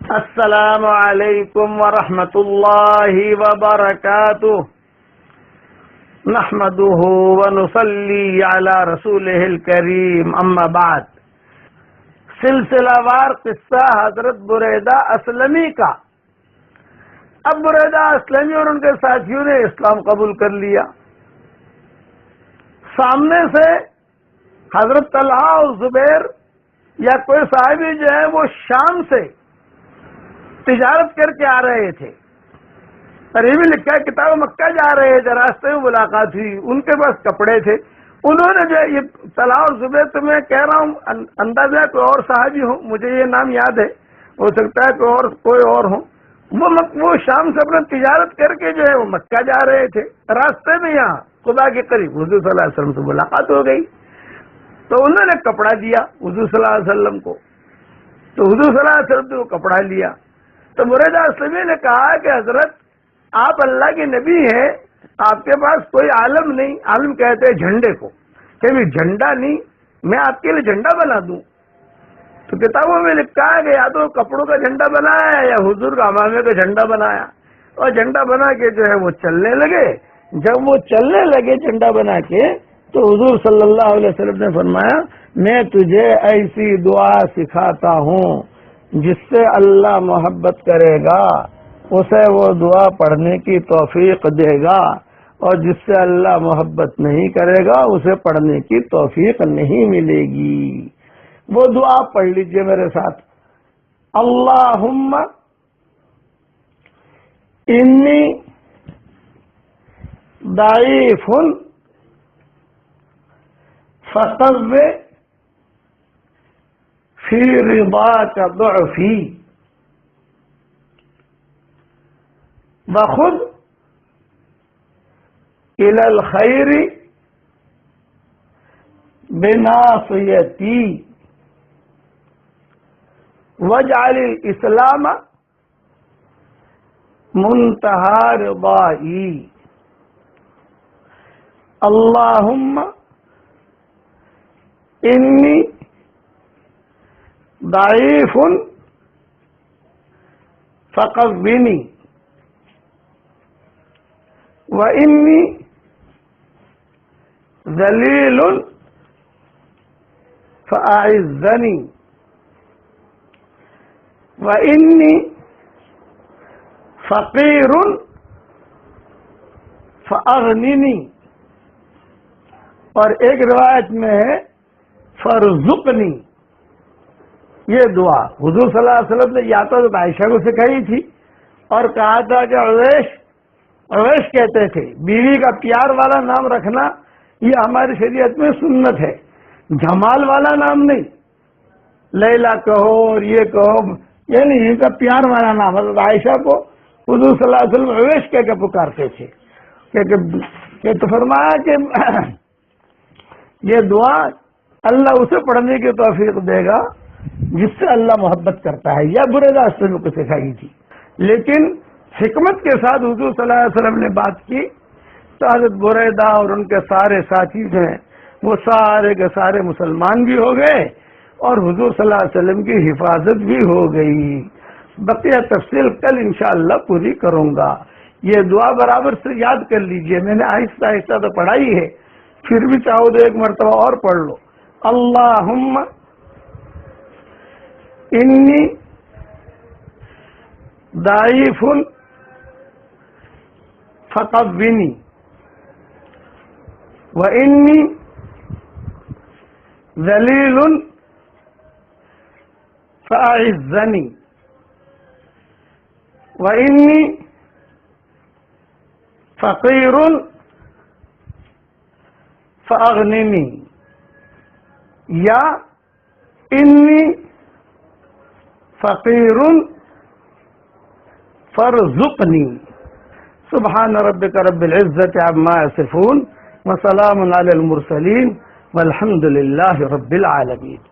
السلام علیکم ورحمۃ اللہ وبرکاتہ نحمده ونصلی علی رسولہ الکریم اما بعد۔ سلسلہ وار قصہ حضرت بریدہ اسلمی کا۔ اب بریدہ اسلمی اور ان کے ساتھیوں نے اسلام قبول کر لیا۔ سامنے سے حضرت طلحہ اور زبیر یا کوئی صحابی جو ہے وہ شام سے تجارت کر کے آ رہے تھے، اور یہ بھی لکھا ہے کتاب مکہ جا رہے تھے، راستے میں ملاقات ہوئی، ان کے پاس کپڑے تھے۔ انہوں نے جو یہ طلحہ اور زبیر، تو میں کہہ رہا ہوں اندازہ کوئی اور صحابی ہو، مجھے یہ نام یاد ہے، ہو سکتا ہے کوئی اور ہو، وہ شام سے اپنا تجارت کر کے جو ہے وہ مکہ جا رہے تھے۔ راستے میں یہاں خدا کے قریب حضور صلی اللہ علیہ وسلم سے ملاقات ہو گئی، تو انہوں نے کپڑا دیا حضور صلی اللہ علیہ وسلم کو، تو حضور صلی اللہ علیہ وسلم نے وہ کپڑا لیا۔ تو بریدہ اسلمی نے کہا کہ حضرت آپ اللہ کے نبی ہیں، آپ کے پاس کوئی عالم نہیں، عالم کہتے ہیں جھنڈے کو، کہ جھنڈا نہیں، میں آپ کے لیے جھنڈا بنا دوں۔ تو کتابوں میں لکھا ہے کہ یا تو کپڑوں کا جھنڈا بنایا یا حضور کا امامے کا جھنڈا بنایا، اور جھنڈا بنا کے جو ہے وہ چلنے لگے۔ جب وہ چلنے لگے جھنڈا بنا کے، تو حضور صلی اللہ علیہ وسلم نے فرمایا میں تجھے ایسی دعا سکھاتا ہوں جس سے اللہ محبت کرے گا اسے وہ دعا پڑھنے کی توفیق دے گا، اور جس سے اللہ محبت نہیں کرے گا اسے پڑھنے کی توفیق نہیں ملے گی۔ وہ دعا پڑھ لیجئے میرے ساتھ۔ اللہم انی ضعیف فقو فی رضاک ضعفی وخذ الی الخیر بناصیتی واجعل الاسلام منتہی رضائی۔ اللہم انی ضعیف فقوینی وانی ذلیل فاعزنی وانی فقیر فاغننی، اور ایک روایت میں ہے فرزقنی۔ یہ دعا حضور صلی اللہ علیہ وسلم نے یا تو عائشہ کو سکھائی تھی، اور کہا تھا کہ اویش کہتے تھے، بیوی کا پیار والا نام رکھنا یہ ہماری شریعت میں سنت ہے، جمال والا نام نہیں، لیلا کہو اور یہ کہو، یعنی ان کا پیار والا نام۔ حضرت عائشہ کو حضور صلی اللہ علیہ وسلم اویش کہہ کے پکارتے تھے، کہ تو فرمایا کہ یہ دعا اللہ اسے پڑھنے کی توفیق دے گا جس سے اللہ محبت کرتا ہے۔ یا بریدہ اسلمی کو سکھائی تھی، لیکن حکمت کے ساتھ حضور صلی اللہ علیہ وسلم نے بات کی، تو حضرت بریدہ اور ان کے سارے ساتھی جو ہیں وہ سارے کے سارے مسلمان بھی ہو گئے، اور حضور صلی اللہ علیہ وسلم کی حفاظت بھی ہو گئی۔ بقیہ تفصیل کل انشاءاللہ پوری کروں گا۔ یہ دعا برابر سے یاد کر لیجئے، میں نے آہستہ آہستہ تو پڑھائی ہے، پھر بھی چاہو تو ایک مرتبہ اور پڑھ لو۔ اللہم انی ضعیف فقوینی وانی ذلیل فاعزنی وانی فقیر فاغننی، یا انی فقیر فرزقنی۔ سبحان ربک رب العزت عما یصفون وسلام علی المرسلین والحمد للہ رب العالمین۔